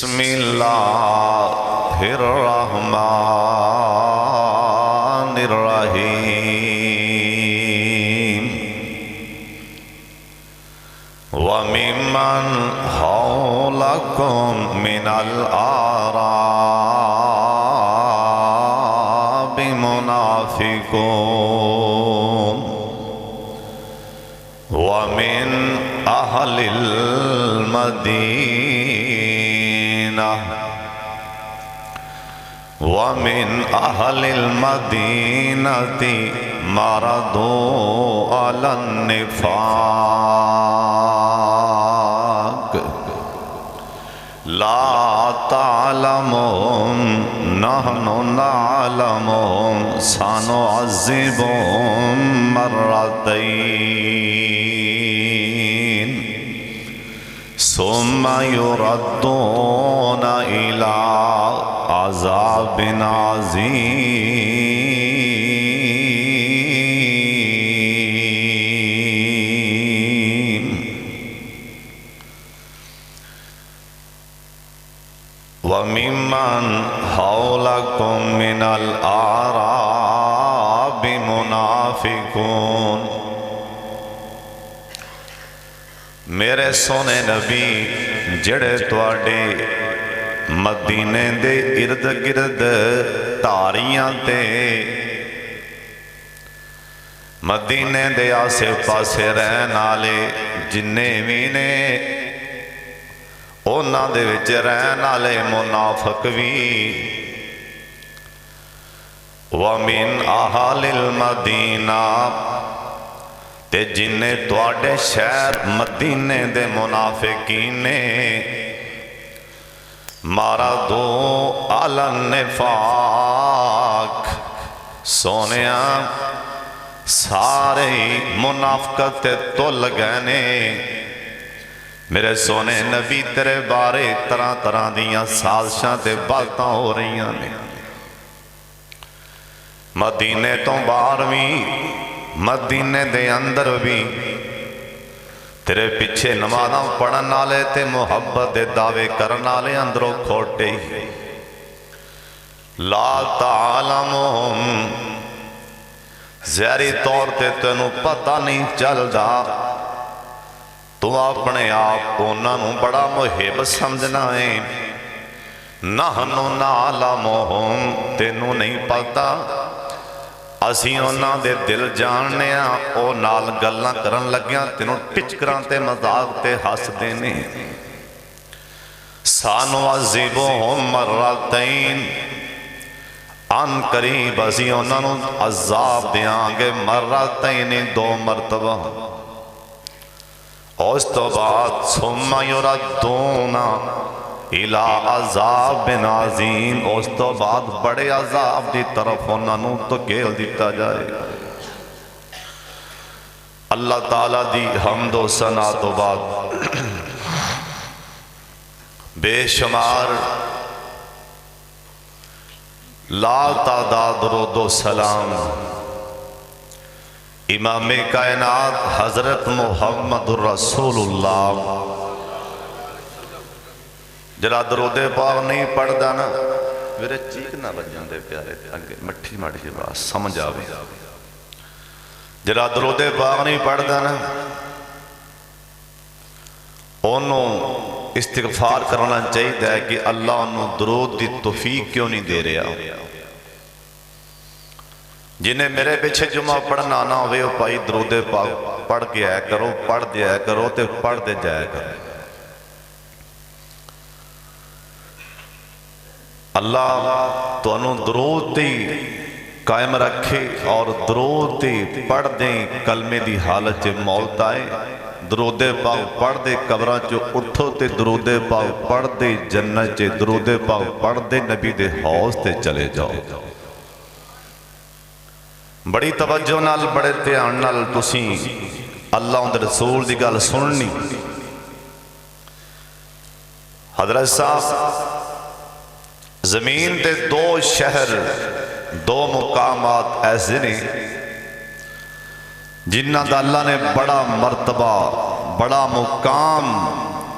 بسم اللہ الرحمن الرحیم وَمِمَّنْ حَوْلَكُمْ مِنَ الْأَعْرَابِ مُنَافِقُونَ وَمِنْ أَهْلِ الْمَدِينَةِ مَرَضُوا عَلَى النِّفَاقِ لَا تَعْلَمُهُمْ نَحْنُ نَعْلَمُهُمْ سَنُعَذِّبُهُمْ مرتين ثم يردون إلى عذاب عظيم وَمِمَّنْ حَوْلَكُمْ مِنَ الْأَعْرَابِ مُنَافِقُونَ میرے سونے نبی جڑے تواڈے مدینے دے ارد گرد تاریاں تے مدینے دے آسے پاسے رہن آلے جننے بھی نے اونا دے وچ رہن آلے منافق بھی وَمِنْ أَهْلِ الْمَدِينَةِ تے جننے تواڈے شہر مدینے دے منافقین نے مَرَضُوا عَلَى النِّفَاقِ سونیاں سارے منافقت تو لگانے میرے سونے نبی تیرے بارے طرح طرح دیاں سازشاں تے باتاں ہو رہی ہیں مدینے تو باہر بھی مدینے دے اندر بھی تیرے پیچھے نمازاں پڑھن والے تے محبت دے دعوے کرن والے اندروں کھوٹے لا تعلمہم ظاہری طور تے تینوں پتہ نہیں چلدا تو اپنے آپ کو انہوں بڑا محب سمجھنا ہے نحنو نعلمہم تینوں نہیں پتا اسی انہاں دے دل جاننے ہیں او نال گلاں کرن لگیاں تینوں ٹچکراں تے مذاق تے ہس دینے سَنُعَذِّبُهُمْ مرتين ان قریب اسی انہاں عذاب دیاں گے مرتين دو مرتبہ اس تو بعد ثُمَّ يُرَدُّونَ الى عذاب عظیم اس تو بعد بڑے عذاب دی طرف انہوں تو گیل دیتا جائے اللہ تعالیٰ دی حمد و ثنا تو بعد بے شمار لا تعداد درود و سلام امام کائنات حضرت محمد رسول اللہ جرا درود پاک نہیں پڑھ دانا میرے چیک نہ بجان دے پیارے مٹھی مٹھی بات سمجھ آوے جرا درود پاک نہیں پڑھ دانا انہوں استغفار کرنا چاہیے ہے کہ اللہ انہوں درود دی توفیق کیوں نہیں دے رہا جنہیں میرے پیچھے جمعہ پڑھنا نہ ہوئے پائی درود پاک پڑھ کے آئے کرو پڑھ دے آئے کرو تے پڑھ دے جائے کرو اللہ تو انہوں درود دی قائم رکھے اور درود دی پڑھ دیں کلمے دی حالت چے موت آئے درود پاک پڑھ دے قبرہ چو اٹھو تے درود پاک پڑھ دے جنت چے درود پاک پڑھ دے نبی دے حوض تے چلے جاؤ بڑی توجہ نال بڑے دھیان نال تسیں اللہ اندر رسول دی گل سننی حضرت صاحب زمین تے دو شہر دو مقامات ایسے نے جنہ دا اللہ نے بڑا مرتبہ بڑا مقام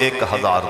1000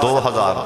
2000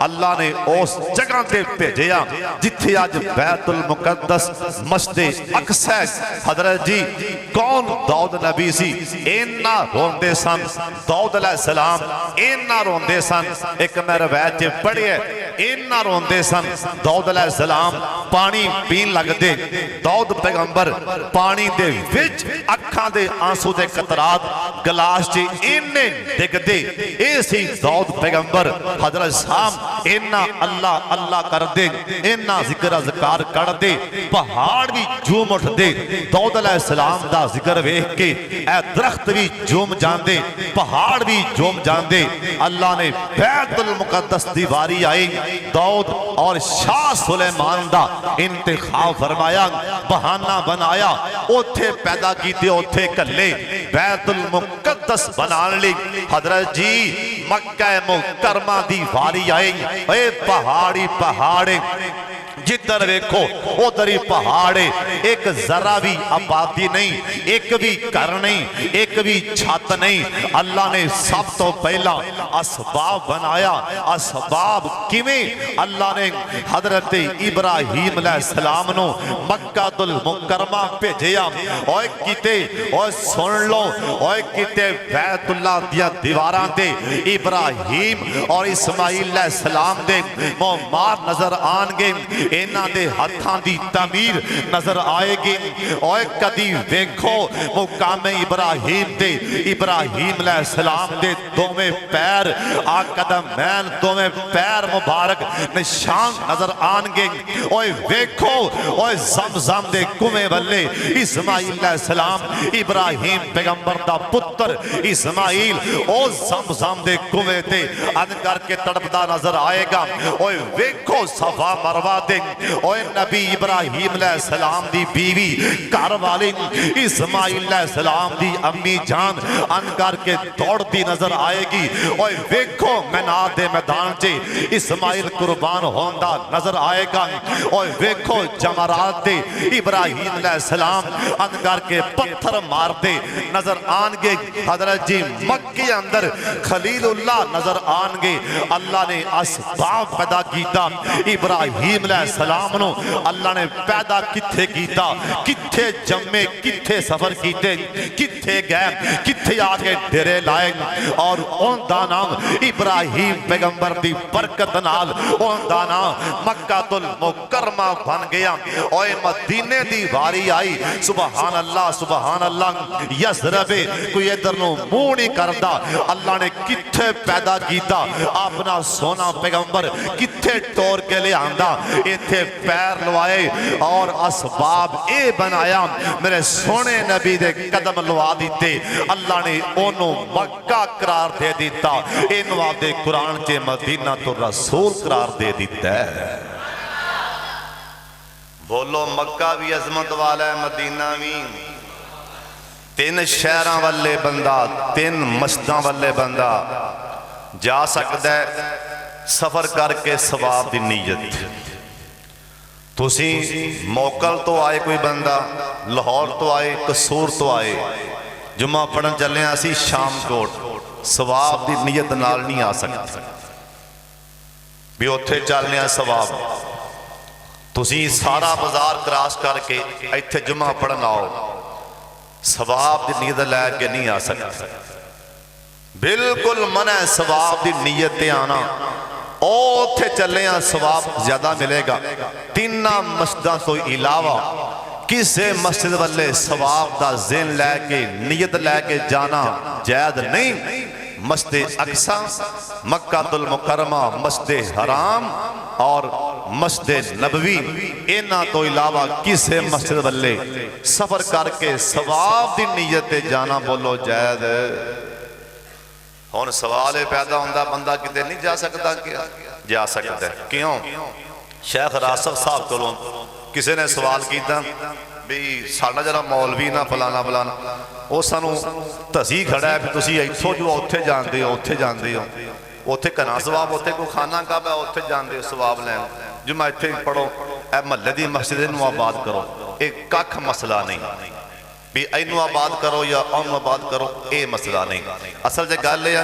اللہ نے اس جگہ تے بھیجیا جتھے اج بیت المقدس مسجد اقصی حضرت جی کون داؤد نبی سی اینا روندے سن داؤد علیہ السلام اینا روندے سن ایک میں روایت چ پڑھی ہے اینا روندے سن داؤد علیہ السلام پانی پین لگ دے داؤد پیغمبر پانی دے وچ اکھاں دے آنسو دے قطرات گلاس چ اینے ڈگ دے اے سی داؤد پیغمبر حضرت صاحب اینا اللہ اللہ کر دے اینا ذکر اذکار کر دے پہاڑ بھی جھوم اٹھ دے داؤد علیہ السلام دا ذکر ویکھ کے اے درخت بھی جھوم جاندے پہاڑ بھی جھوم جاندے اللہ نے بیت المقدس دی واری آئی داؤد اور شاہ سلیمان دا انتخاب فرمایا بہانہ بنایا اوتھے پیدا کیتے اوتھے کلے بیت المقدس بنان لی حضرت جی مکہ مکرمہ دی واری آئی اے پہاڑی پہاڑے جدھر ویکھو ادھر ہی پہاڑے ایک ذرہ بھی آبادی نہیں ایک بھی گھر نہیں ایک بھی چھت نہیں اللہ نے سب تو پہلا اسباب بنایا اسباب کیویں اللہ نے حضرت ابراہیم علیہ السلام نو مکہ المکرمہ بھیجیا اوے کیتے اوے سن لو اوے کیتے بیت اللہ دیا دیواراں تے ابراہیم اور اسماعیل علیہ السلام دے معمار نظر آن گے اینا دے ہتھاں دی تعمیر نظر آئے گی اوے کدی ویکھو مقام ابراہیم دے ابراہیم علیہ السلام دے دوویں پیر قدمین دوویں پیر مبارک نشان نظر آن گے اوے ویکھو اوے زمزم دے کنویں والے اسماعیل علیہ السلام ابراہیم پیغمبر دا پتر اسماعیل او زمزم دے کنویں تے ان کر کے تڑپدا نظر آئے گا اوے ویکھو صفا مروہ دے اوے نبی ابراہیم علیہ السلام دی بیوی گھر والی اسماعیل علیہ السلام دی امی جان ان کر کے دوڑتی نظر آئے گی اوے ویکھو مینار دے میدان چے اسماعیل قربان ہوندا نظر آئے گا اوے ویکھو جمرات دے ابراہیم علیہ السلام ان کر کے پتھر مار دے نظر آن گے حضرت جی مکے اندر خلیل اللہ نظر آن گے اللہ نے اسباب پیدا کیتا ابراہیم علیہ السلام نو اللہ نے پیدا کتھے کیتا کتھے جمے کتھے سفر کیتے کتھے گئے کتھے آگے ڈیرے لائے اور ان دا نام ابراہیم پیغمبر دی برکت نال ان دا نام مکہ المکرمہ بن گیا اور مدینے دی واری آئی سبحان اللہ یسرب کوئی ادھر نو منہ نہیں کردا اللہ نے کتھے پیدا کیتا اپنا سونا پیغمبر کتھے ٹور کے لے آندا ایتھے پیر لوائے اور اسباب اے بنایا میرے سونے نبی دے قدم لوا دیتے اللہ نے انہوں مکہ قرار دے دیتا انہوں آپ دے قرآن چے مدینہ تو رسول قرار دے دیتا ہے بولو مکہ بھی عظمت والا ہے مدینہ بھی تین شہران والے بندہ تین مسجداں والے بندہ جا سکتا ہے سفر کر کے ثواب دی نیت تسی موکل تو آئے کوئی بندہ لاہور تو آئے قصور تو آئے جمعہ پڑھن چلے ہیں اسی شام کوٹ ثواب دی نیت نال نہیں آ سکتا بھی اتھے چلنے ہیں ثواب تسی سارا بازار کراس کر کے ایتھے جمعہ پڑھن آؤ ثواب دی نیت لے کے نہیں آ سکتا بالکل منع ثواب دی نیت آنا اوتھے چلے ہیں ثواب زیادہ ملے گا تینہ مسجدہ تو علاوہ کسے مسجد والے ثواب دا ذہن لے کے نیت لے کے جانا جائز نہیں مسجد اقصی مکہ المکرمہ مسجد حرام اور مسجد نبوی اینا تو علاوہ کسے مسجد والے سفر کر کے ثواب دی نیت جانا بولو جائز ہون سوال پیدا ہوندہ بندہ کتے نہیں جا سکتا کیا جا سکتا ہے کیوں شیخ راسف صاحب کو کسی نے سوال کیتا بھی ساڑھا جرہ مولوی نہ فلانا فلانا وہ سانو تسی کھڑا ہے کہ تسی ایتھو جو اتھے جان دے ہو اتھے جان دے ہو اتھے کنا سواب اتھے کو کھانا کعبہ اتھے جان دے ہو سواب لیں جو میں اتھے پڑھو اے محلے دی مسجد نو آباد کرو ایک ککھ مسئلہ نہیں بھی اینو آباد کرو یا اونو آباد کرو، اے مسئلہ نہیں۔ اصل جے گل ہے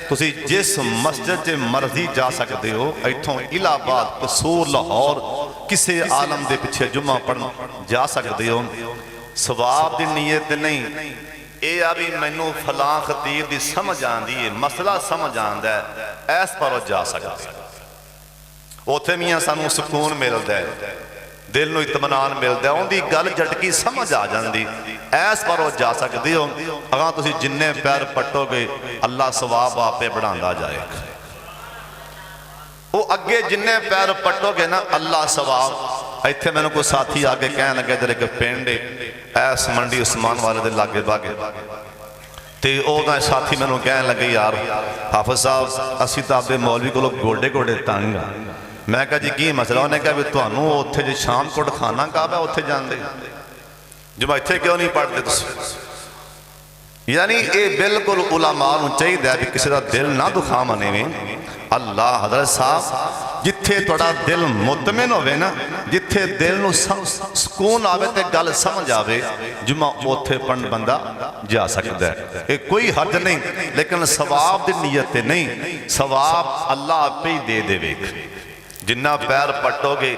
تسی جس مسجد جے مرضی جا سکتے ہو، ایتھوں الہ آباد، قصور، لاہور، کسے عالم دے پیچھے جمعہ پڑھن جا سکتے ہو، ثواب دی نیت نہیں، اے ابھی مینوں فلاں خطیب دی سمجھ آندی ہے، مسئلہ سمجھ آندا ہے، ایس پر جا سکتے اوتھے میاں سانوں سکون ملدا ہے، دل نو اطمینان ملدا ہے، ان دی گل جھٹکی سمجھ آ جاندی، ایس پر جا سکتے ہو۔ اگاں تسی جننے پیر پٹو گے اللہ ثواب آپے بڑھاندا جائے گا، وہ اگے جننے پیر پٹو گے نا اللہ ثواب۔ ایتھے میں نے کوئی ساتھی آگے کہنے لگے جڑے کہ پینڈے ایس منڈی عثمان والے دے لاگے باگے تے او دا ساتھی میں نے کہنے لگے یار حافظ صاحب اسی تاں دے مولوی کو لوگ گوڑے گوڑے تانگ، میں کہا جی کی مسئلہ انہیں کہا بھی توانوں اتھے جی شام کوٹ کھانا کہا ہے اتھے جان دے جب اتھے کیوں نہیں پڑھتے تس، یعنی اے بالکل علماء نو چاہیے دے کہ کسی دا دل نہ دکھا منے میں۔ اللہ حضرت صاحب جتھے توڑا دل مطمئن ہوئے نا، جتھے دل نو سکون آوے تے گل سمجھ آوے، جمعہ اتھے پڑھن بندہ جا سکتا ہے، اے کوئی حرج نہیں، لیکن ثواب دی نیت نہیں، ثواب اللہ پہ ہی دے دے ویک۔ جنہ پیر پٹو گے،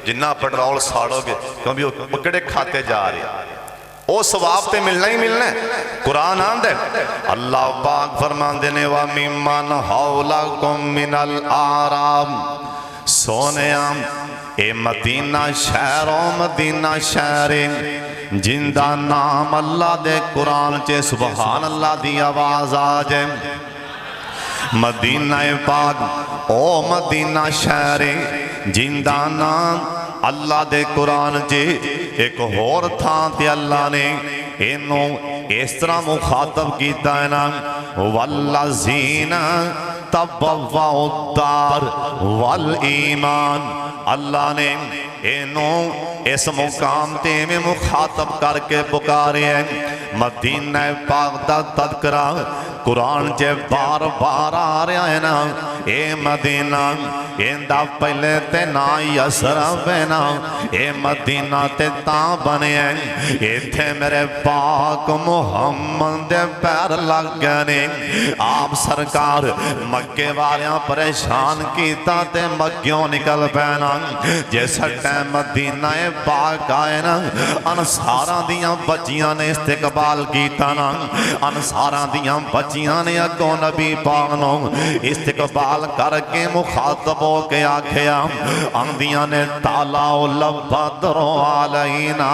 جنہ پٹرول ساڑو گے، کیونکہ وہ پکڑے کھاتے جا رہے او ثواب تے ملنا ہی ملنا ہے۔ قرآن آندے اللہ پاک فرمان دینے وَمِمَّنْ حَوْلَكُمْ مِنَ الْآرَامِ سونیام اے مدینہ شہر و مدینہ شہر جندہ نام اللہ دے قرآن چے سبحان اللہ دی آواز آجے مدینہ پاک او مدینہ شہر جندہ نام اللہ دے قرآن جے ایک اور تھا تے اللہ نے انہوں اس طرح مخاطب کیتا ہے نا والذین تبوؤا الدار والایمان، اللہ نے انہوں اس مقام تے میں مخاطب کر کے پکارے ہیں۔ مدینہ پاک دا تذکرہ قرآن جے بار بار آ رہا ہے نا، اے مدینہ اندہ پہلے تے نا یسرف ہے نا، اے مدینہ تے تاں بنے ہیں، اے تھے میرے پاک محمد دے پیر لگ گنے۔ آپ سرکار مکے والیاں پریشان کیتا تے مکیوں نکل پینا، جیسا ٹائم مدینہ پاک آئے نا، انصاراں دیاں بچیاں نے استقبال کیتا نا، انصاراں دیاں بچیاں نے اگوں نبی پاک نو استقبال کر کے مخاطب ہو کے آکھیا، اندیاں نے طالع البدر علینا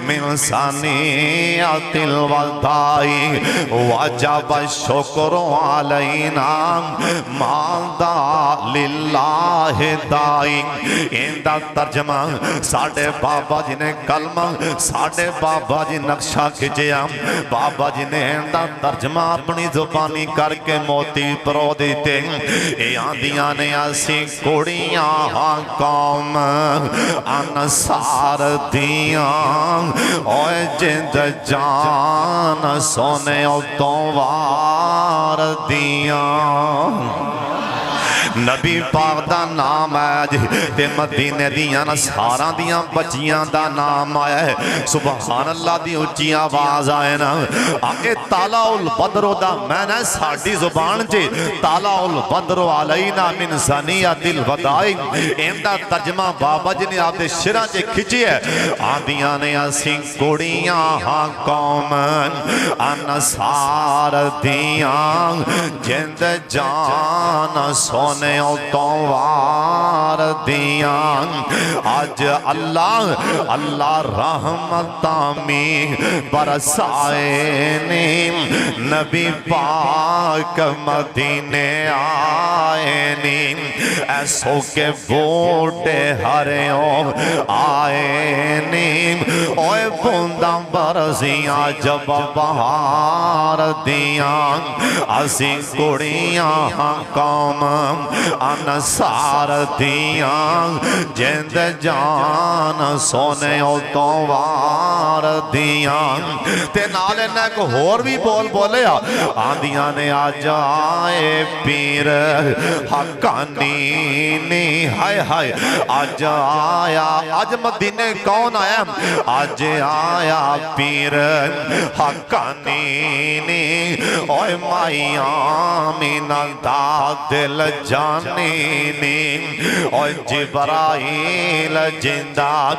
من ثنیۃ الوداع وجب الشکر علینا ماذا للہ دائی۔ اندہ ترجمہ ساڑھے بابا جی نے کلمہ، ساڑھے بابا جی نقشہ کھچیا، بابا جی نے اندہ ترجمہ اپنی زبانی کر کے موتی پرو دیتے، اے آندیاں نے ایسی کوڑیاں قوم انصار دیاں، اوے جند جان سونے اتوار دیاں۔ نبی پاک دا نام آیا جی تے مدینے دیاں نصاراں دیاں بچیاں دا نام آیا ہے، سبحان اللہ دی اچھی آواز آئے نا۔ آگے طالع البدر دا میں نے ساڑھی زبان جے طالع البدر علینا من ثنیۃ الوداع، اندہ ترجمہ بابا جی نے آپ دے شرح جے کھچی ہے، آندیاں نے اسی کوڑیاں قوم انصار دیاں جند جان سونے اتوار دیاں۔ آج اللہ رحمتاں میں برسائے نیم، نبی پاک مدینے آئے نیم، ایسو کے بوٹے ہریوں آئے نیم، اوے بونداں برزیاں جب بہار دیاں، اسی کڑیاں قوم انصار دیاں جند جان سونے اتوار دیاں۔ تے نالے نے کو اور بھی بول بولیا، آندیاں نے آ جائے پیر حقانی نہیں ہائے ہائے آج آیا آج مدینے کون آیا آج آیا پیر حقانی نہیں اوہ مائی آمینہ دا دل جانی نہیں اوہ جبرائیل جندہ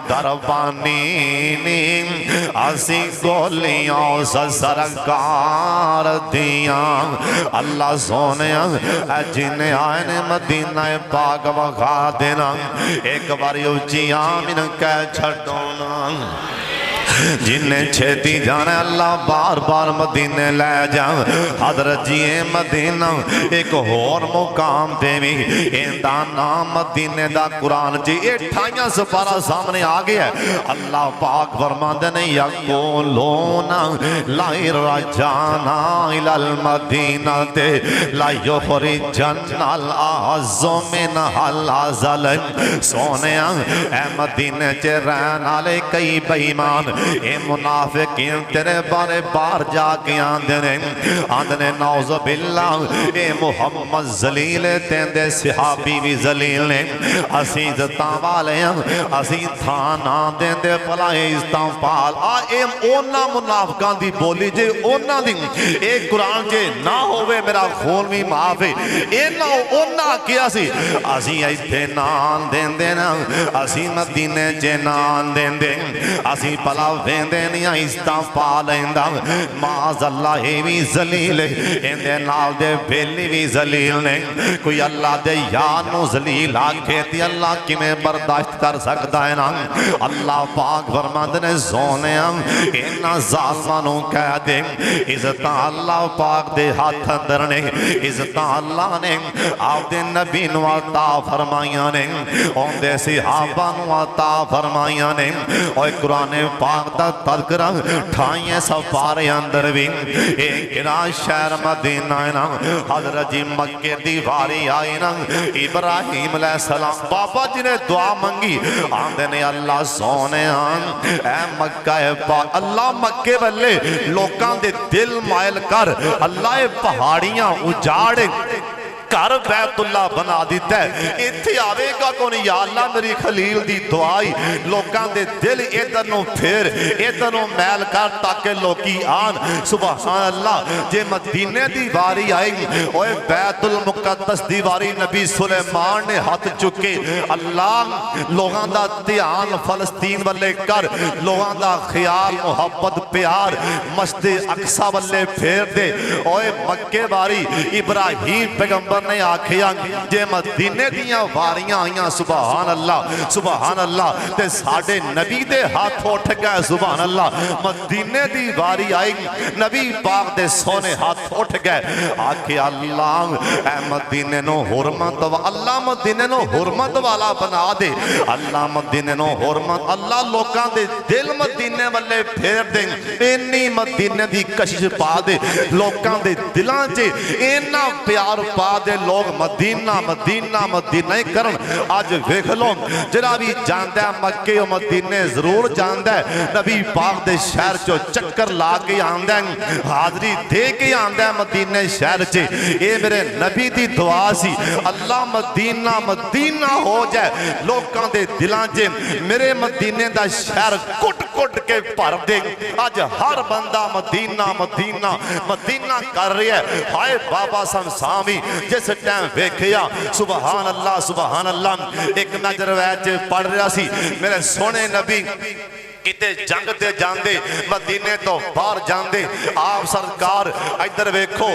دربانی نہیں اسی گولیوں سے سرکار دیاں اللہ سونے اے جنہیں آئین مدینہ پاک وغا دینا ایک باری اچھی آمین کہہ چھڑونا جنہیں چھیتی جانے اللہ بار بار مدینے لے جاؤں حضرت جی مدینہ ایک اور مقام دے بھی ایندہ نام مدینے دا قرآن جی اٹھائیاں سپارہ سامنے آگے ہے اللہ پاک فرماندے نے یقولون لائی رجانا الالمدینہ تے لا یخرجن الاعز منہا الازل سونے اے مدینے چے رہن آلے کئی بیمان اے منافقین تیرے بارے بار جا کے آندنے نعوذ باللہ اے محمد ذلیل تیندے صحابی بھی ذلیل عزیز تاوالے عزیز تھانا دیندے پلائے استنفال اے اونا منافقان دی بولی جے اونا دی اے قرآن جے نہ ہوئے میرا خون بھی معافی اے نہ اونا کیا سی عزیز ایتھے نان دیندے نا عزیز مدینے جے نان دیندے عزیز پلا ویندے نیا استنفال ایندہ معاذ اللہ بھی ذلیل ایندے نال دے بیلی بھی ذلیل نے کوئی اللہ دے یانو ذلیل آکھے تی اللہ کی میں برداشت کر سکتا ہے نا اللہ پاک فرماند نے زونے ہم اینا ظالمانوں کہہ دے عزتاں اللہ پاک دے ہاتھ اندرنے عزتاں اللہ نے آپ دے نبی نو عطا فرمائیاں نے ان دے صحابہ نو عطا فرمائیاں نے اور قرآن پاک دا تذکرہ ٹھائیں سفارے اندر بھی ایک شہر مدینہ نا حضرت جی مکہ دیواری آئی نا ابراہیم علیہ السلام بابا جی نے دعا منگی آندے نے اللہ سونے اے مکہ پاک اللہ مکہ بلے لوکاں دے دل مائل کر اللہ پہاڑیاں اجاڑے کر بیت اللہ بنا دیتا ہے اتھی آوے گا کون یا اللہ میری خلیل دی دعائی لوکاں دے دل ادھرنوں پھر ادھرنوں میل کر تاکہ لوکی آن سبحان اللہ جے مدینے دیواری آئی اوہ بیت المقدس دیواری نبی سلیمان نے ہاتھ چکے اللہ لوگاں دا دھیان فلسطین والے کر لوگاں دا خیال محبت پیار مسجد اقصی والے پھیر دے اوہ مکے باری ابراہیم پیغمبر نے آکھیا جے مدینے دیاں واریاں آئیاں سبحان اللہ تے ساڑھے نبی دے ہاتھ اٹھ گئے سبحان اللہ مدینے دی واری آئی نبی پاک دے سونے ہاتھ اٹھ گئے آکھیا اللہ اے مدینے نو حرمت اللہ مدینے نو حرمت والا بنا دے اللہ مدینے نو حرمت اللہ لوکاں دے دل مدینے والے پھیر دیں اینی مدینے دی کشش پا دے لوکاں دے دلان چے اینا پیار پا دے لوگ مدینہ مدینہ مدینہ کرن آج ویکھ لو جرا بھی جاندہ ہے مکہ و مدینہ ضرور جاندہ ہے نبی پاک دے شہر چو چکر لا کے آندہ ہے حاضری دے کے آندہ ہے مدینہ شہر چے اے میرے نبی دی دعا سی اللہ مدینہ مدینہ ہو جائے لوگاں دے دلان جے میرے مدینہ دا شہر کٹ کٹ کے پر دے آج ہر بندہ مدینہ مدینہ مدینہ کر رہی ہے ہائے بابا سمسامی جس ٹائم ویکھیا سبحان اللہ ایک نظر ویچ پڑھ رہا سی میرے سونے نبی کتے جنگ دے جاندے مدینے تو باہر جاندے آپ سرکار ادھر ویکھو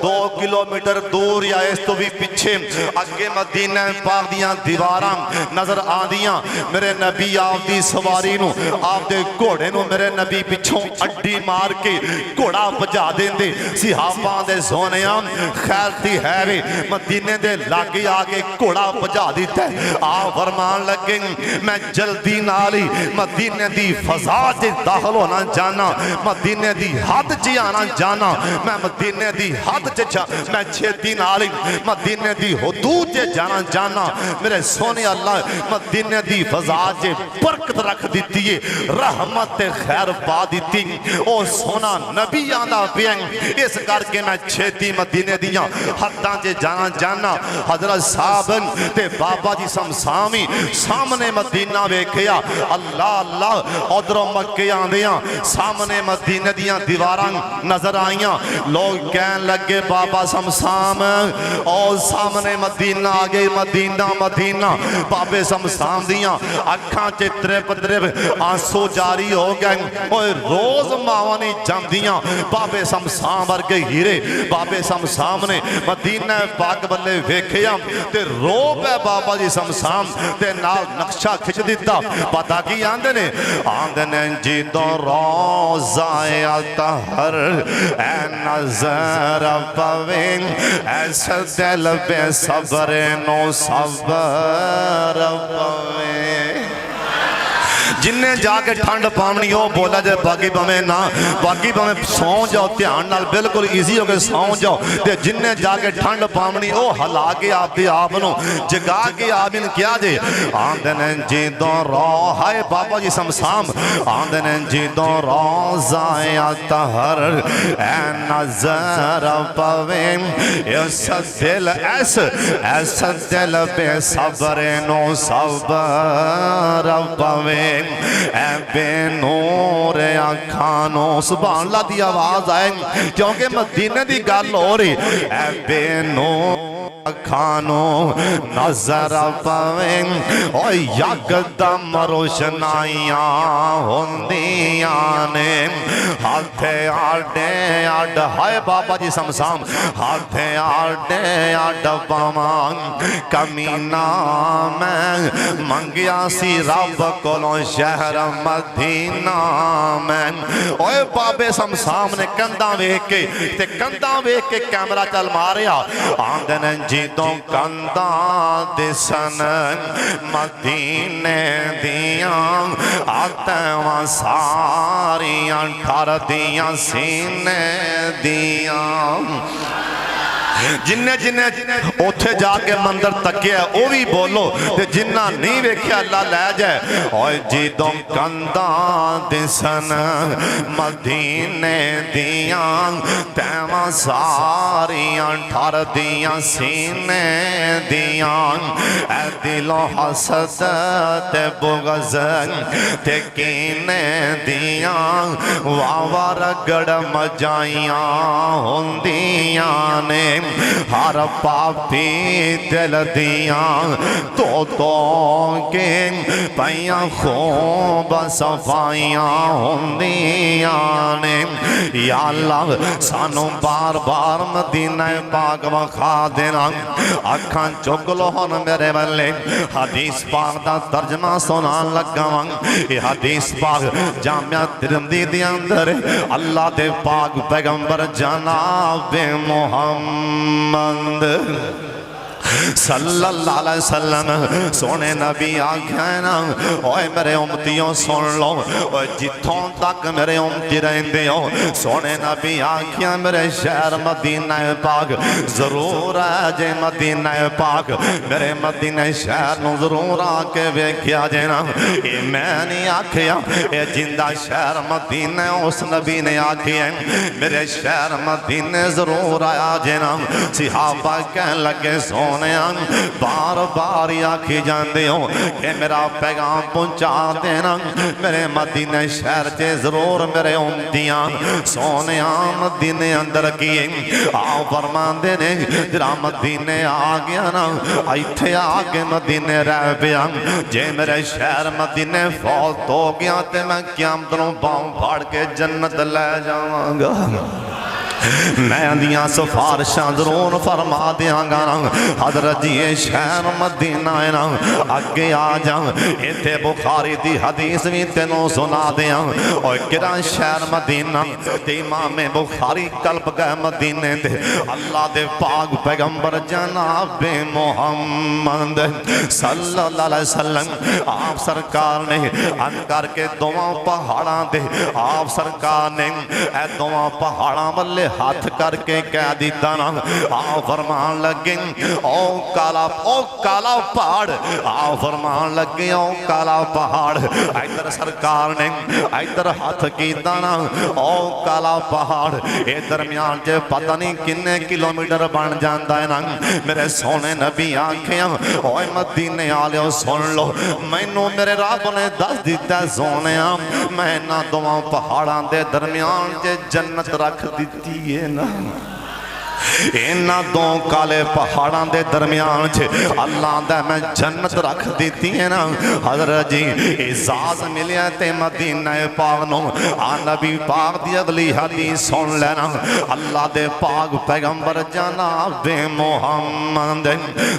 2 کلومیٹر دور یا اس تو بھی پیچھے اگے مدینہ پاک دیاں دیواراں نظر آندیاں میرے نبی آپ دی سواری نو آپ دے گھوڑے نو میرے نبی پچھوں اڈی مار کے گھوڑا بجا دیندے صحابہ دے سونیاں خیر دی ہے مدینے دے لاگے آگے گھوڑا بجا دیتا ہے آپ فرمان لگیں میں جلدی نالی مدینے دی فضا چ داخل ہونا جانا مدینے دی حد چ آنا جانا میں مدینے دی حد چ میں چھتی نال مدینے دی حدود چ جانا جانا میرے سونے اللہ مدینے دی فضا چ برکت رکھ دیتی ہے رحمت خیر پا دیتی او سونا نبی آندا پیا اس کر کے میں چھتی مدینے دیاں حداں چ جانا جانا حضرت صاحب تے بابا جی سمسامی سامنے مدینہ ویکھیا اللہ اللہ ادھروں مکے آندیاں سامنے مدینہ دیاں دیواراں نظر آئیاں لوگ کہن لگے بابا سمسام اور سامنے مدینہ آگے مدینہ مدینہ بابے سمسام دیاں اکھاں چے ترپ ترپ آنسو جاری ہو گئے اور روز ماوانی جم دیاں بابے سمسام ورگے ہیرے بابے سمسام نے مدینہ پاک بلے ویکھیا تے رو پہ بابا جی سمسام تے نال نقشہ کھچ دیتا پتہ کی آندے نے جی تو روزہ اطہر اے نظر پویں ایسا دل بے صبر نو صبر پویں جنہیں جا کے ٹھنڈ پامنی ہو بولا جائے باقی بمیں نا باقی بمیں سون جاؤ تیان نال بالکل ایزی ہو کے سون جاؤ تے جنہیں جا کے ٹھنڈ پامنی ہو ہلا کے آپ دی آپنوں جگا کے آبین کیا جے آندن جیدوں روحائے بابا جی سمسام آندن جیدوں روزائے اطہر اے نظر پویں ایسا دل ایسا دل بے صبر نو صبر پویں اے بے نور آنکھانوں سبحان اللہ دی آواز آئے کیونکہ مدینہ دی گل ہو رہی اے بے نور کھانو نظر پویں اور یکدم روشنائیاں ہوندیاں نے ہاتھے آڈے آڈ ہائے بابا جی سمسام ہاتھے آڈے آڈ پامان کمینہ میں منگیا سی رب کولوں شہر مدینہ میں اوے بابے سمسام نے کندہ ویک کے تے کندہ ویک کے کیمرہ چل ماریا آندن جیدوں کندہ دسن مدینے دیاں آتیواں ساریاں ٹھار دیاں سینے دیاں جنہیں اوتھے جا کے مندر تکیا ہے او بھی بولو تے جنہ نہیں ویکھیا اللہ لے جائے اوہ جیدوں کندہ دسن مدینے دیاں تیواں ساریاں ٹھار دیاں سینے دیاں اے دلو حسد تے بغض تے کینے دیاں واوار گڑ مجائیاں ہوندیاں نے ہر پاپی دل دیاں تو کے پیاں خوب صفائیاں ہوندیاں نے یا اللہ سانو بار بار مدینہ پاک وکھا دینا اکھاں چک لو ہن میرے والے حدیث پاک دا ترجمہ سنان لگا یہ حدیث پاک جامعہ ترمذی دے اندر اللہ دے پاک پیغمبر جناب محمد صلی اللہ علیہ وسلم سونے نبی آگیا نا اوہ میرے امتیوں سن لو اوہ جتوں تک میرے امتی رہندے ہو سونے نبی آگیا میرے شہر مدینہ پاک ضرور آجے مدینہ پاک میرے مدینہ شہر نو ضرور آکے ویکھیا جینا یہ میں نہیں آکھیا یہ جندہ شہر مدینہ اس نبی نے آکھیا میرے شہر مدینہ ضرور آیا جینا صحابہ کہن لگے سونے بار بار آکھی جاندے ہوں کہ میرا پیغام پہنچا دینا میرے مدینہ شہر چے ضرور میرے امتیاں سونے مدینہ اندر کیے آؤ فرمان دینے جرا مدینہ آگیا نا ایتھے آگے مدینہ رہ پیا جے میرے شہر مدینہ فوت ہو گیا تے میں قیامت نوں باؤں پھاڑ کے جنت لے جاواں گا میں اندیاں سفارشاں ضرور فرما دیاں گا حضرت جی شہر مدینہ ہے نا اگے آ جاؤں ایتھے بخاری دی حدیث بھی تینوں سنا دیاں اور کہاں شہر مدینہ تے امام بخاری قلب گئے مدینے تے اللہ دے پاک پیغمبر جناب محمد صلی اللہ علیہ وسلم آپ سرکار نے ان کر کے دواں پہاڑاں دے آپ سرکار نے اے دواں پہاڑاں والے ہاتھ کر کے کہہ دیتا نا آپ فرمان لگیں او کالا پہاڑ آپ فرمان لگیں او کالا پہاڑ ایدر سرکار نے ایدر ہاتھ کیتا نا او کالا پہاڑ اے درمیان جے پتہ نہیں کنے کلومیٹر بن جاندا ہے نا میرے سونے نبی آنکھیں اوے مدینے آلیو سن لو مینوں میرے رب نے دس دیتا ہے سونیاں میں نہ دواں پہاڑاں دے درمیان جے جنت رکھ دیتی ہے نا اینا دو کالے پہاڑاں دے درمیان چھے اللہ دے میں جنت رکھ دیتی ہے نا حضرت جی اعزاز ملیا تے مدینہ پاک نو نبی پاک دی اگلی حدیث سن لینا اللہ دے پاک پیغمبر جناب محمد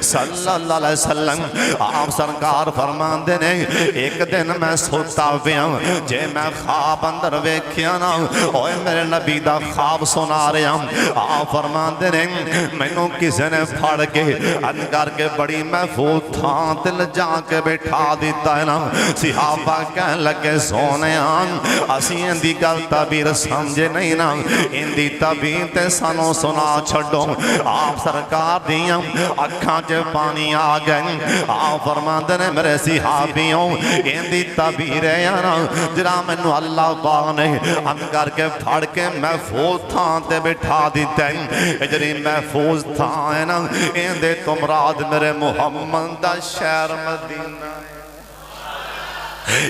صلی اللہ علیہ وسلم آپ سرکار فرمان دے نے ایک دن میں سوتا پیا جے میں خواب اندر ویکھیا نا اوے میرے نبی دا خواب سنا رہا آپ فرمان میں نو کسی نے پھاڑ کے انکار کے بڑی محفوظ تھا دل جا کے بیٹھا دیتا ہے نا صحابہ کہنے لگے سونے آن اسی اندی کا تعبیر سمجھے نہیں نا اندی تعبیر تے سانو سنا چھڑو آپ سرکار دیاں اکھاں چے پانی آ گئے آپ فرمان دے میرے صحابیوں اندی تعبیر ہے نا جرا میں نو اللہ باغ نے انکار کے پھاڑ کے محفوظ تھا تے بیٹھا دیتا ہے جری محفوظ تھا ہے نا این دے تم رات میرے محمد دا شہر مدینہ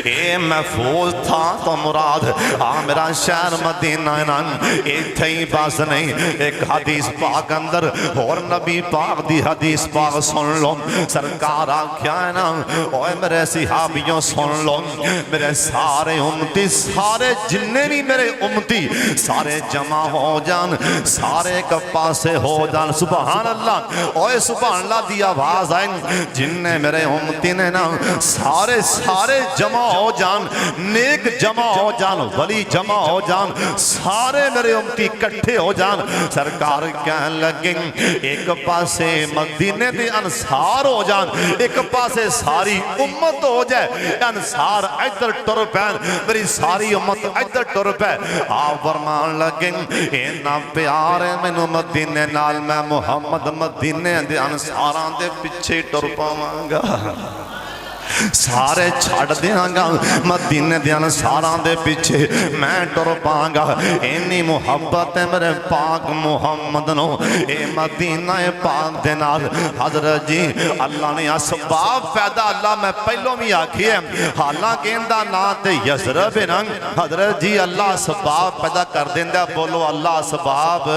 اے محفوظ تھا تو مراد میرا شہر مدینہ نا ایک تھی باز نہیں ایک حدیث پاک اندر اور نبی پاک دی حدیث پاک سن لو سرکار آکھیا ہے نا اوہ میرے صحابیوں سن لو میرے سارے امتی سارے جننے بھی میرے امتی سارے جمع ہو جان سارے کپا سے ہو جان سبحان اللہ اوہ سبحان اللہ دی آواز آئیں جننے میرے امتی نے نا سارے جمع ہو جان نیک جمع ہو جان ولی جمع ہو جان سارے میرے امتی کٹھے ہو جان سرکار کہنے لگیں ایک پاسے مدینے دے انصار ہو جان ایک پاسے ساری امت ہو جائے انصار ادھر ٹر پین میری ساری امت ادھر ٹر پین آپ فرمان لگیں اینا پیارے میں مدینے نال میں محمد مدینے دے انصاران دے پچھے ٹر پاواں گا سارے چھاڑ دیاں گا مدینے دیاں ساران دے پیچھے میں ٹر پاں گا اینی محبت ہے میرے پاک محمد نو اے مدینہ پاک دے نال حضرت جی اللہ نے اسباب پیدا اللہ میں پہلوں بھی آکھی ہے حالانکہ اندہ نا تے یسرب ننگ حضرت جی اللہ اسباب پیدا کر دیندہ بولو اللہ اسباب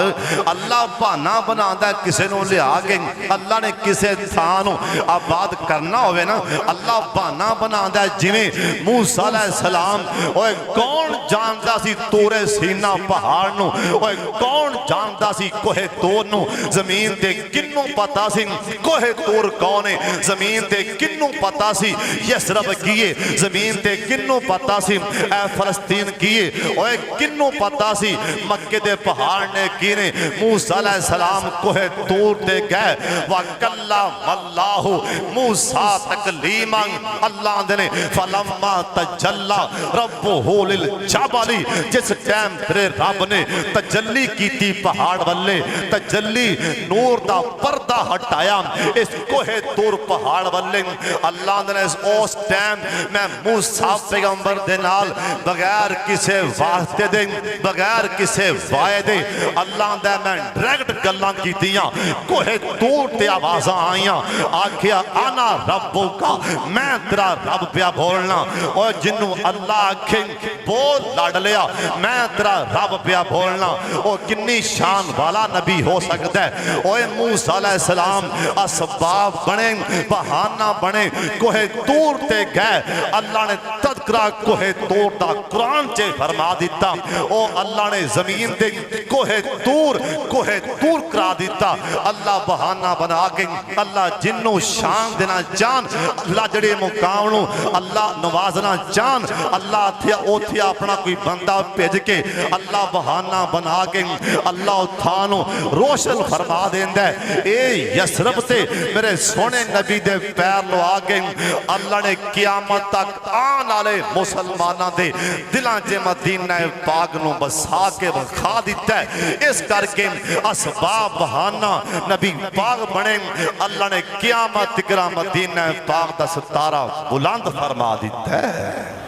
اللہ پانا بنا دے کسے نو لے آگے اللہ نے کسے تھانو آباد کرنا ہوئے نا اللہ بہانا بنا دے جویں موسیٰ علیہ السلام اوہ کون جاندا سی تورے سینہ پہاڑ نو اوہ کون جاندا سی کوہ تور نو زمین تے کنوں پتا سی کوہ تور کونے زمین تے کنوں پتا سی یسرب کیے زمین تے کنوں پتا سی اے فلسطین کیے اوہ کنوں پتا سی مکہ دے پہاڑ نے کینے موسیٰ علیہ السلام کوہ تور تے گئے وَقَلَّمَ اللَّهُ موسیٰ تکلیماً اللہ نے فَلَمَّا تَجَلَّا رَبُّهُ لِلْجَبَلِ جس ٹائم تیرے رب نے تجلی کی تھی پہاڑ والے تجلی نور دا پردہ ہٹایا اس کوہ تور پہاڑ والے اللہ نے اس ٹائم میں موسیٰ پیغمبر دے نال بغیر کسے واسطے دے بغیر کسے وائدے اللہ نے میں ڈریکٹ گلاں کی دیاں کوہ تور تے آوازاں آئیاں آکھیا آنا ربو کا میں تیرا رب پیا بولنا اور جنوں اللہ آکھیں بول لڑ لیا میں تیرا رب پیا بولنا اور کنی شان والا نبی ہو سکتا ہے اور موسیٰ علیہ السلام اسباب بنے بہانہ بنے کوہ تور تے گئے اللہ نے تکرا کوہ تور دا قرآن چے فرما دیتا او اللہ نے زمین دے کوہ تور کرا دیتا اللہ بہانہ بنا کے اللہ جنوں شان دینا جان اللہ جڑے مقامنوں اللہ نوازنا جان اللہ تھیا اپنا کوئی بندہ پیج کے اللہ بہانہ بنا کے اللہ تھانوں روشن فرما دیندہ اے یسرب سے میرے سونے نبی دے پیر لو آگے اللہ نے قیامت تک آن آلے مسلمانہ دے دلان جے مدینہ پاک نو بسا کے بخا دیتا ہے اس کر کے اسباب بہانہ نبی پاک بنے اللہ نے قیامت تکرا مدینہ پاک دا ستارہ بلند فرما دیتا ہے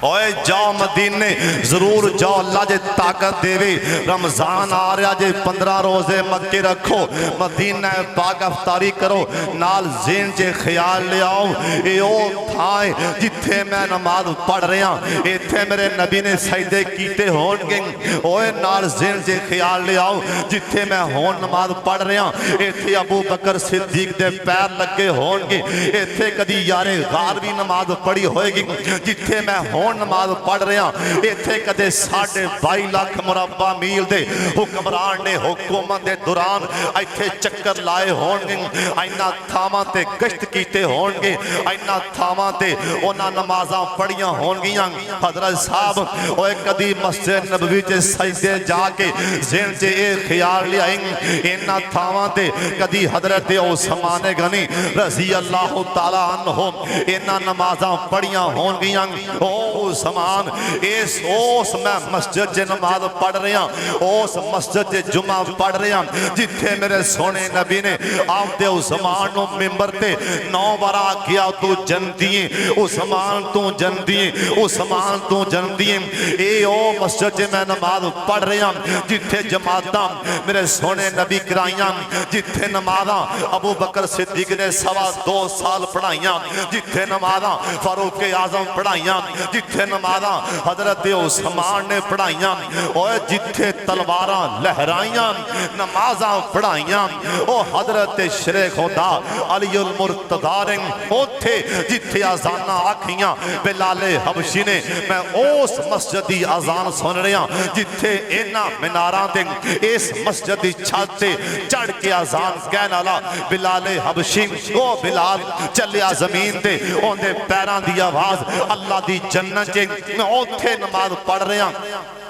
اوے جاؤ مدینے ضرور جاؤ اللہ جے طاقت دے وے رمضان آ رہا جے 15 روزے مکے رکھو مدینہ پاک افطاری کرو نال ذہن جے خیال لے آؤ اے او تھائیں جتھے میں نماز پڑھ رہا ایتھے میرے نبی نے سجدے کیتے ہون گے اوے نال ذہن جے خیال لے آؤ جتھے میں ہون نماز پڑھ رہا ایتھے ابو بکر صدیق دے پیر لگے ہون گے ایتھے کدی یار غار بھی نماز پڑھی ہوئے گی جتھے میں ہون نماز پڑھ رہے ہیں ایتھے کدے 22.5 لاکھ مربع میل دے حکمران نے حکومت دے دوران ایتھے چکر لائے ہون گے اینا تھاواں تے گشت کیتے ہون گے اینا تھاواں تے اونا نمازاں پڑھیاں ہون گیاں حضرت صاحب اوے کدی مسجد نبوی چے سجدے جا کے ذہن چے اے خیال لے آئیں اینا تھاواں تے کدی حضرت عثمان غنی رضی اللہ تعالیٰ عنہ اینا نمازاں پڑھیاں ہون گیاں او زمان اس میں مسجد جے نماز پڑھ رہے ہیں اس مسجد جے جمعہ پڑھ رہے ہیں جتھے میرے سونے نبی نے آپ دے اس زمانوں ممبر تے 9 بارا کیا تو جن دیئے اس زمان تو جن دیئے اس زمان تو جن دیئے اے او مسجد جے میں نماز پڑھ رہے ہیں جتھے جماعتاں میرے سونے نبی کرائیاں جتھے نمازاں ابو بکر صدیق نے 2.25 سال پڑھائیاں جتھے نمازاں فاروق اعظم پڑھائیاں جتھے نمازاں حضرت عثمان نے پڑھائیاں اور جتھے تلواراں لہرائیاں نمازاں پڑھائیاں او حضرت شرے خدا علی المرتضی ہوتے جتھے آزانہ آکھیاں بلال حبشی نے میں اس مسجدی آزان سن رہا جتھے اینا مناراں دیں اس مسجدی چھاتے چڑھ کے آزان کہنا لا بلال حبشی او بلال چلیا زمین دے ان دے پیران دی آواز اللہ دی جنت جے میں اوتھے نماز پڑھ رہا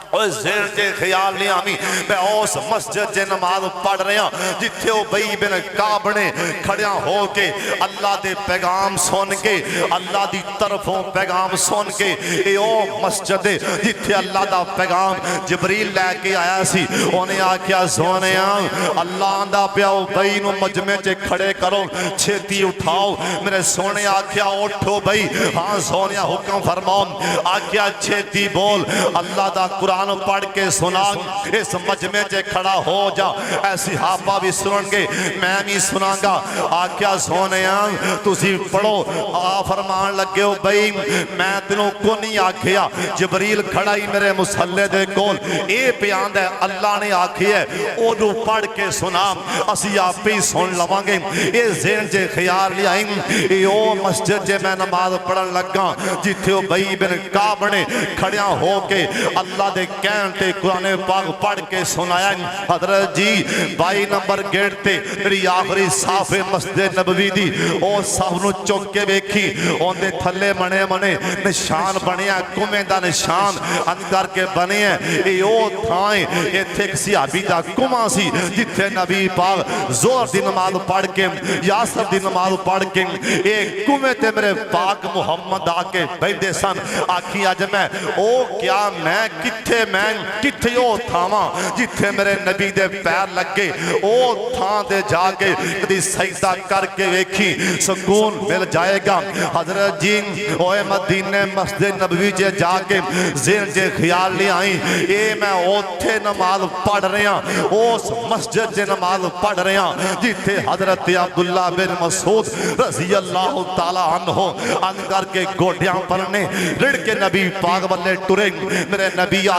اور زیر جے خیال نہیں آمی میں اس مسجد جے نماز پڑھ رہا جتھے ابی بن کعب نے کھڑیاں ہو کے اللہ دے پیغام سن کے اللہ دی طرفوں پیغام سن کے اے او مسجد جتھے اللہ دا پیغام جبریل لے کے آیا سی انہیں آکھیا سونیا اللہ دا پیا ابی نو مجمع چے کھڑے کرو چھتی اٹھاؤ میرے سونے آکھیا اٹھو بھئی ہاں سونیا حکم فرماؤ آکھیا چھتی بول اللہ دا قرآن پڑھ کے سنا اس مجمع چے کھڑا ہو جا اے صحابہ بھی سنن گے میں بھی سناں گا آکھیا سونیاں تسی پڑھو فرمان لگے ہو بھئی میں تنوں کو نہیں آکھیا جبریل کھڑا ہی میرے مسلح دے کول اے بیان ہے اللہ نے آکھی ہے اودو پڑھ کے سنا اسی آپ ہی سن لوانگے اے ذہن جے خیال لے آئیں اے او مسجد جے میں نماز پڑھن لگا جتھے ابی بن کعب نے کھڑیاں ہو کے اللہ دے کہنتے قرآن پاک پڑھ کے سنایا حضرت جی 22 نمبر گیٹ تے میری آخری صاف مسجد نبوی دی او صاف نو چک کے بیکھی ان دے تھلے منے نشان بنے ہیں کمیں دا نشان اندر کے بنے ہیں اے او تھائیں اے تھے کسی آبی دا کماں سی جتھے نبی پاک زور دی نماز پڑھ کے یاسر دی نماز پڑھ کے اے کمیں تے میرے پاک محمد آکے بیدے سن آکھی آج میں او کیا میں کتھے او تھاواں جتھے میرے نبی دے پیر لگے او تھاں دے جا کے کدی سجدہ کر کے ویکھی سکون مل جائے گا حضرت جی اوے مدینے مسجد نبوی جے جا کے ذہن جے خیال لے آئیں اے میں اوتھے نماز پڑھ رہا اس مسجد جے نماز پڑھ رہا جتھے حضرت عبداللہ بن مسعود رضی اللہ تعالیٰ عنہ ان کر کے گوڑیاں پڑھنے رڑ کے نبی پاک والے ٹریں میرے نبی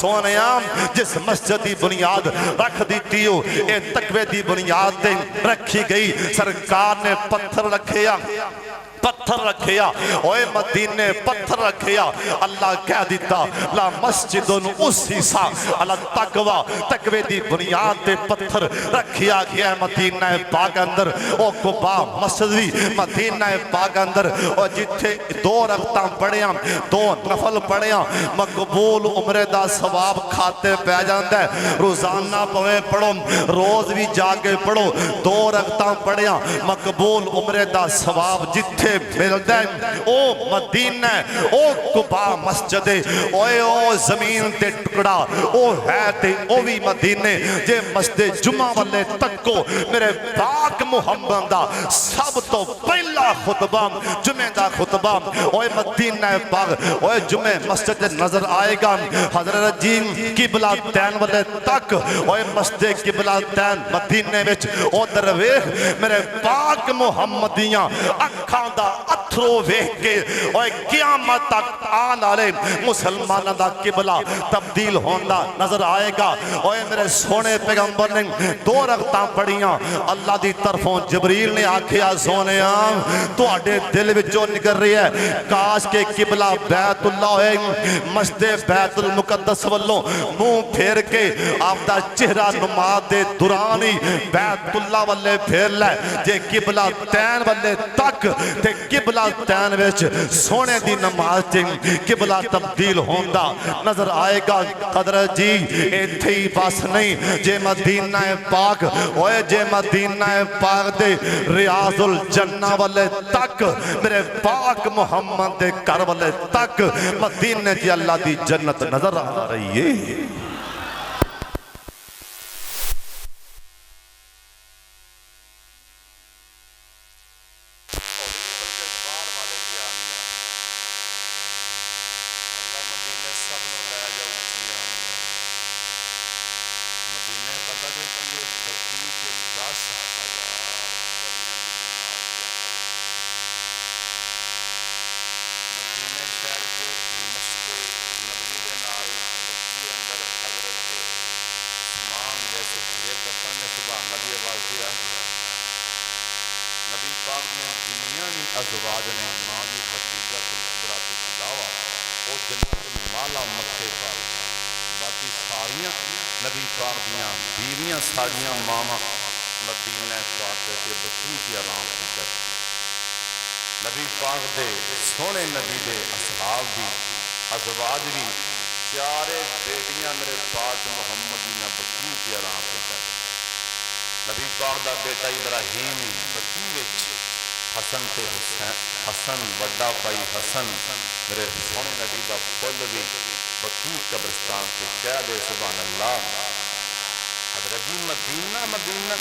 سونے جس مسجد دی بنیاد رکھ دیتی ہو اے تقوی دی بنیاد تے رکھی گئی سرکار نے پتھر رکھیا اوے مدینے پتھر رکھیا اللہ کہہ دیتا لا مسجدن اسسا علی التقوی تقوی دی بنیاد تے پتھر رکھیا گیا مدینہ پاک اندر او قبا مسجد بھی مدینہ پاک اندر او جتھے 2 رکعتاں پڑھیاں 2 نفل پڑھیاں مقبول عمرے دا ثواب کھاتے پہ جاندا ہے روزانہ پویں پڑھو روز بھی جا کے پڑھو 2 رکعتاں پڑھیاں مقبول عمرے دا ثواب جتھے ملتا ہے او مدینہ او قبا مسجد اوے او زمین تے ٹکڑا او ہے تے او بھی مدینے جے مسجد جمعہ والے تک کو میرے پاک محمد دا سب تو پہلا خطبہ جمعہ دا خطبہ اوے مدینہ پاک اوے جمعہ مسجد نظر آئے گا حضرت جی قبلہ تین والے تک اوے مسجد قبلہ تین مدینے وچ او درویش میرے پاک محمدیاں اکھاں دا اتھرو ویکھ کے اوے قیامت تک آن والے مسلماناں دا قبلہ تبدیل ہوندا نظر آئے گا اوے میرے سونے پیغمبر نے 2 رکعتاں پڑھیاں اللہ دی طرفوں جبریل نے آکھیا سونےاں تواڈے دل وچوں نکل رہی ہے کاش کے قبلہ بیت اللہ ہوئے مسجد بیت المقدس والوں منہ پھیر کے آپ دا چہرہ نماز دے دوران ہی بیت اللہ والے پھیر لے جے قبلہ تین والے تک تے قبلہ تین وچ سونے دی نماز تے قبلہ تبدیل ہوندا نظر آئے گا حضرت جی ایتھے ہی بس نہیں جے مدینہ پاک اوے جے مدینہ پاک دے ریاض الجنہ والے تک میرے پاک محمد دے گھر والے تک مدینہ جی اللہ دی جنت نظر آ رہی ہے نبی پاک نے دنیا نہیں ازواج نے ماں دی خدیجہ کبریٰ تو علاوہ او جنت المالا مکے پاک باقی ساریاں نبی پاک دیاں بیویاں ساریاں ماما مدینہ پاک کے بچوں کی آرام کرتے نبی پاک دے سونے نبی دے اصحاب بھی ازواج بھی چارے بیٹیاں میرے پاک محمد دیاں بچوں کی آرام کرتے نبی پاک دا بیٹا ابراہیم بچوں وچ حسن تے حسن وڈا پائی حسن میرے سونے نبی دا فل بھی بچوں قبرستان کے کہہ دے سبحان اللہ حضرت جی مدینہ مدینہ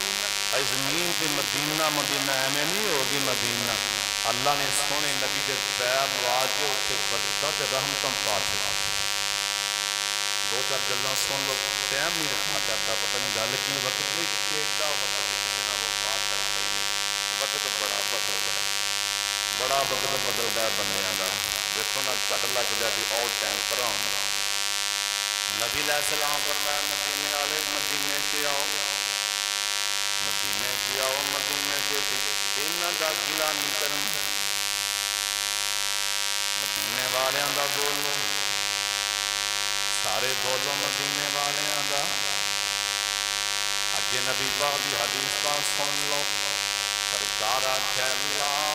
اے زمین تے مدینہ مدینہ ایمیں نہیں ہوگی مدینہ اللہ نے سونے نبی دے پیر لوا کے اتنے برکتاں تے رحمتاں پا چھڑا 2-4 گلاں سن لو ٹائم نہیں رکھنا کرتا پتہ نہیں گل کی وقت کوئی کیڑا وقت کسی نہ وفات کرتا ہی نہیں وقت بڑا بدلتا ہے بڑا وقت بدلتا ہے بندیاں دا دیکھو نہ گھٹ لگ جائے کہ اور ٹائم پر آؤں نبی علیہ السلام فرمایا مدینے والے مدینے سے آؤ مدینے سے آؤ مدینے سے انہاں دا گلا نہیں کرن مدینے والیاں دا بولو سارے بولو مدینے والیاں دا اگے نبی پاک دی حدیث پاک سن لو سرکار آکھے اللہ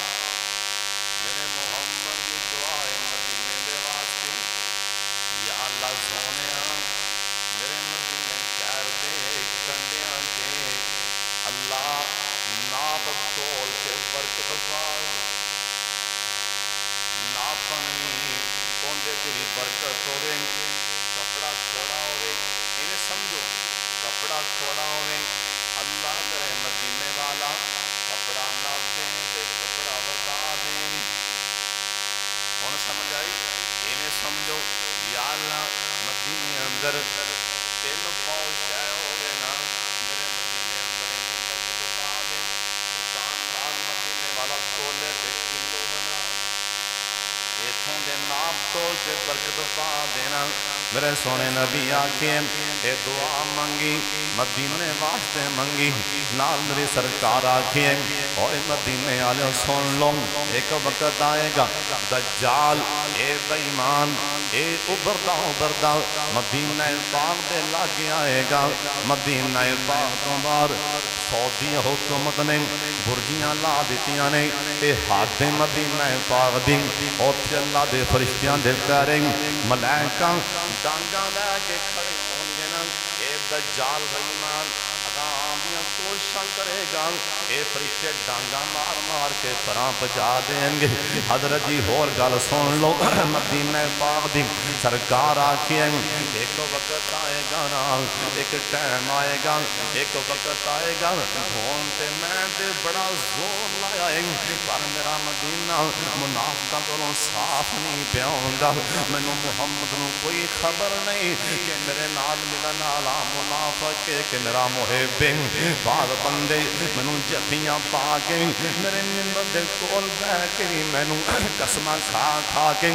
میرے محمد دی دعا ہے مدینے دے واسطے یا اللہ سونیا میرے مدینے شہر دے کنڈیاں تے اللہ ناپ تول کے برکت پاؤ ناپنی اوندے تیری برکت ہوے کپڑا تھوڑا ہوئے انہیں سمجھو کپڑا تھوڑا ہوئے اللہ کرے مدینے والا کپڑا نہ دیں تے کپڑا بتا دیں کون سمجھ آئی انہیں سمجھو یا اللہ مدینے اندر 3 پاؤ شے ہوئے نا میرے مدینے اندر انہیں برکت بتا دیں دکاندار مدینے والا تولے تے کلو بنا ایتھوں دے ناپ تول کے برکت پا دینا میرے سونے نبی آکھے اے دعا منگی مدینے واسطے منگی نال میری سرکار آکھے اوے مدینے والے سن لو ایک وقت آئے گا دجال اے بے ایمان اے ابردا مدینہ پاک دے لاگے آئے گا مدینہ پاک تو باہر سعودی حکومت نے برجیاں لا دیتیاں نے اے ہاتھ مدینہ پاک دی اوتھے اللہ دے فرشتیاں دے پیارے ملائکہ ڈانگاں لے کے کھڑے ہون گے نا اے دجال بے ایمان آرام دیاں کوششاں کرے گا اے فرشتے ڈانگاں مار مار کے پراں پجا دیں گے حضرت جی ہور گل سن لو مدینہ پاک دی سرکار آکھے ایک وقت آئے گا نا ایک ٹائم آئے گا ایک وقت آئے گا ہون تے میں تے بڑا زور لایا ہے پر میرا مدینہ منافقاں کولوں صاف نہیں پیا ہوندا مینوں محمد نوں کوئی خبر نہیں کہ میرے نال ملن والا منافق کہ میرا محب بعض بندے مینوں جفیاں پا کے میرے منبر دے کول بیٹھ کے بھی مینوں قسماں کھا کھا کے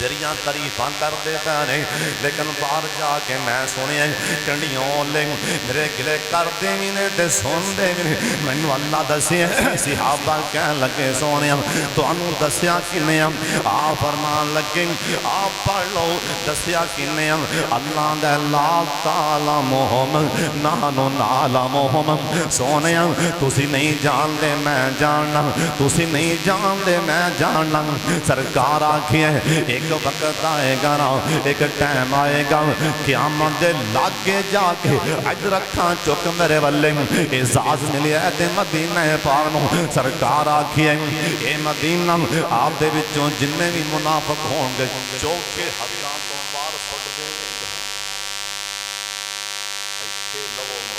میریاں تعریفاں کرتے پے لیکن باہر جا کے میں سنیا کنڈیوں لے میرے گلے کرتے بھی نے تے سنتے بھی نے مینوں اللہ دسیا صحابہ کہن لگے سونیا تانوں دسیا کنے آ فرمان لگے آپ پڑھ لو دسیا کنے اللہ دے لا تعالی محمد نانو نالا محمد سونیا تسی نہیں جاندے میں جاننا تسی نہیں جاندے میں جاننا سرکار آکھے ایک وقت آئے گا نا ایک ٹائم آئے گا قیامت دے لاگے جا کے اج رکھاں چک میرے والے اعزاز ملیا تے مدینہ پاک نو سرکار آکھے اے مدینہ آپ دے وچوں جننے بھی منافق ہون گے چوکے ہتھاں تو باہر سٹ دے گا ایتھے لو